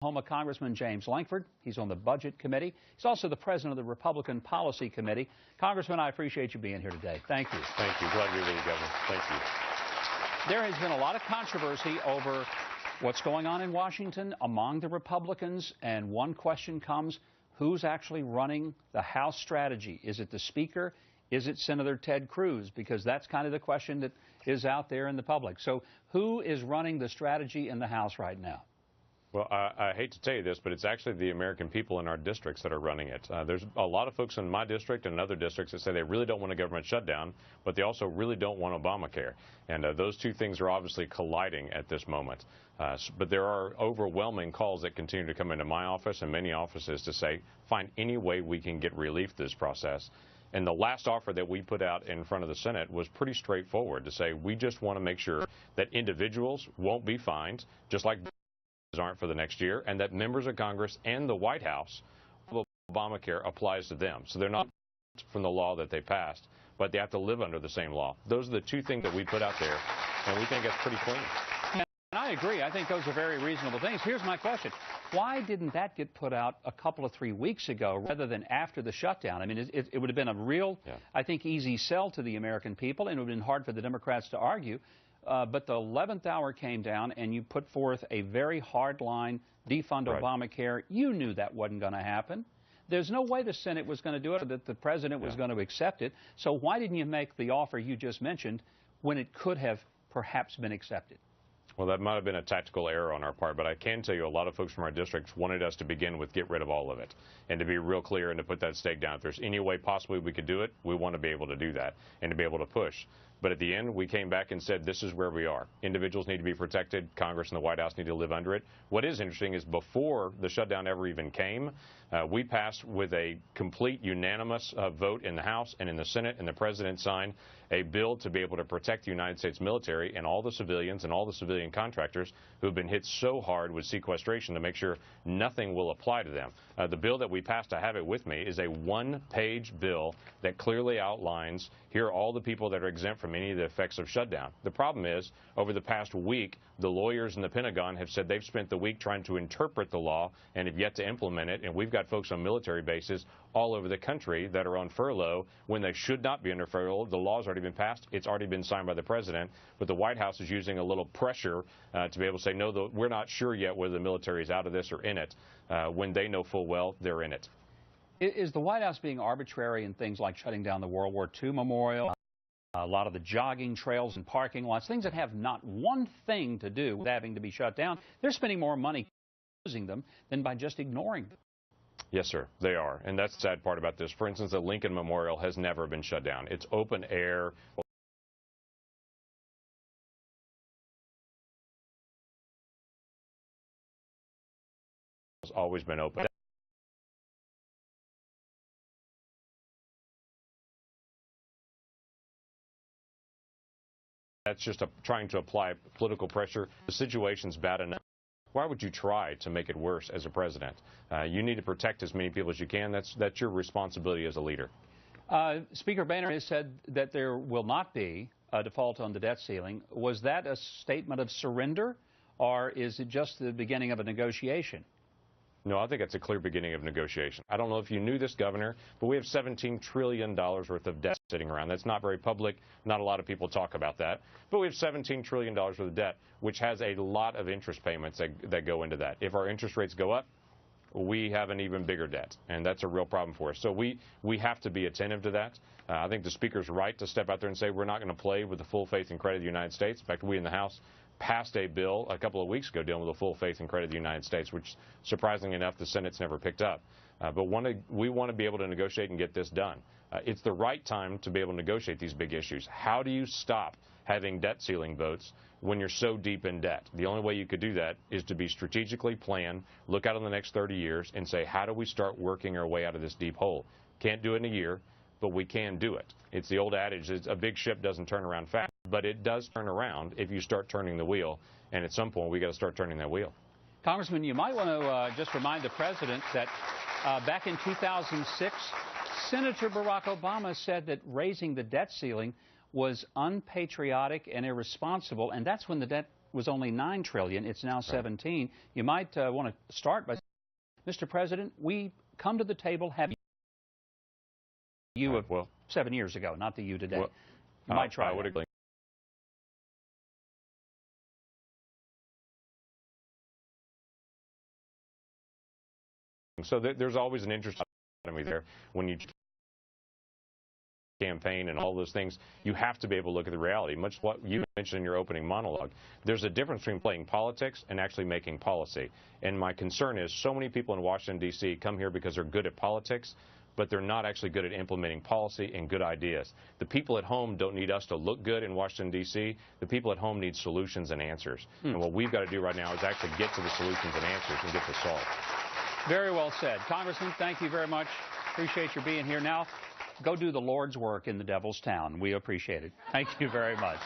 Oklahoma Congressman James Lankford. He's on the Budget Committee. He's also the president of the Republican Policy Committee. Congressman, I appreciate you being here today. Thank you. Thank you. Glad to be with you, Governor. Thank you. There has been a lot of controversy over what's going on in Washington among the Republicans, and one question comes, who's actually running the House strategy? Is it the Speaker? Is it Senator Ted Cruz? Because that's kind of the question that is out there in the public. So who is running the strategy in the House right now? Well, I hate to tell you this, but it's actually the American people in our districts that are running it. There's a lot of folks in my district and other districts that say they really don't want a government shutdown, but they also really don't want Obamacare. And those two things are obviously colliding at this moment. But there are overwhelming calls that continue to come into my office and many offices to say, find any way we can get relief to this process. And the last offer that we put out in front of the Senate was pretty straightforward to say we just want to make sure that individuals won't be fined, just like aren't for the next year, and that members of Congress and the White House of Obamacare applies to them. So they're not from the law that they passed, but they have to live under the same law. Those are the two things that we put out there, and we think that's pretty clean. And I agree. I think those are very reasonable things. Here's my question. Why didn't that get put out a couple of 3 weeks ago rather than after the shutdown? I mean, it would have been a real, I think, easy sell to the American people, and it would have been hard for the Democrats to argue. But the 11th hour came down, and you put forth a very hard line, defund Obamacare. You knew that wasn't going to happen. There's no way the Senate was going to do it, or that the president was going to accept it. So why didn't you make the offer you just mentioned when it could have perhaps been accepted? Well, that might have been a tactical error on our part, but I can tell you a lot of folks from our districts wanted us to begin with get rid of all of it and to be real clear and to put that stake down. If there's any way possibly we could do it, we want to be able to do that and to be able to push. But at the end, we came back and said, this is where we are. Individuals need to be protected. Congress and the White House need to live under it. What is interesting is before the shutdown ever even came, we passed with a complete unanimous vote in the House and in the Senate, and the President signed a bill to be able to protect the United States military and all the civilians and all the civilian contractors who have been hit so hard with sequestration to make sure nothing will apply to them. The bill that we passed, I have it with me, is a one-page bill that clearly outlines here are all the people that are exempt from any of the effects of shutdown. The problem is, over the past week, the lawyers in the Pentagon have said they've spent the week trying to interpret the law and have yet to implement it, and we've got folks on military bases all over the country that are on furlough when they should not be under furlough. The law's already been passed. It's already been signed by the president, but the White House is using a little pressure to be able to say, no, we're not sure yet whether the military is out of this or in it, when they know full well they're in it. Is the White House being arbitrary in things like shutting down the World War II memorial, a lot of the jogging trails and parking lots, things that have not one thing to do with having to be shut down? They're spending more money using them than by just ignoring them. Yes, sir, they are. And that's the sad part about this. For instance, the Lincoln Memorial has never been shut down. It's open air. It's always been open. That's just trying to apply political pressure. The situation's bad enough. Why would you try to make it worse as a president? You need to protect as many people as you can. That's your responsibility as a leader. Speaker Boehner has said that there will not be a default on the debt ceiling. Was that a statement of surrender, or is it just the beginning of a negotiation? No, I think it's a clear beginning of negotiation. I don't know if you knew this, Governor, but we have $17 trillion worth of debt sitting around. That's not very public. Not a lot of people talk about that. But we have $17 trillion worth of debt, which has a lot of interest payments that go into that. If our interest rates go up, we have an even bigger debt, and that's a real problem for us. So we have to be attentive to that. I think the Speaker's right to step out there and say we're not going to play with the full faith and credit of the United States. In fact, we in the House passed a bill a couple of weeks ago dealing with the full faith and credit of the United States, which, surprisingly enough, the Senate's never picked up. But we want to be able to negotiate and get this done. It's the right time to be able to negotiate these big issues. How do you stop having debt ceiling votes when you're so deep in debt? The only way you could do that is to be strategically planned, look out on the next 30 years, and say, how do we start working our way out of this deep hole? Can't do it in a year, but we can do it. It's the old adage, a big ship doesn't turn around fast, but it does turn around if you start turning the wheel. And at some point, we got to start turning that wheel. Congressman, you might want to just remind the president that back in 2006, Senator Barack Obama said that raising the debt ceiling was unpatriotic and irresponsible, and that's when the debt was only $9 trillion. It's now 17. You might want to start by, Mr. President, we come to the table having you of 7 years ago, not the you today. You might try. I would agree. So there's always an interest there when you campaign and all those things. You have to be able to look at the reality. Much what you mentioned in your opening monologue, there's a difference between playing politics and actually making policy. And my concern is so many people in Washington, D.C. come here because they're good at politics, but they're not actually good at implementing policy and good ideas. The people at home don't need us to look good in Washington, D.C. The people at home need solutions and answers. And what we've got to do right now is actually get to the solutions and answers and get this solved. Very well said. Congressman, thank you very much. Appreciate your being here. Now, go do the Lord's work in the devil's town. We appreciate it. Thank you very much.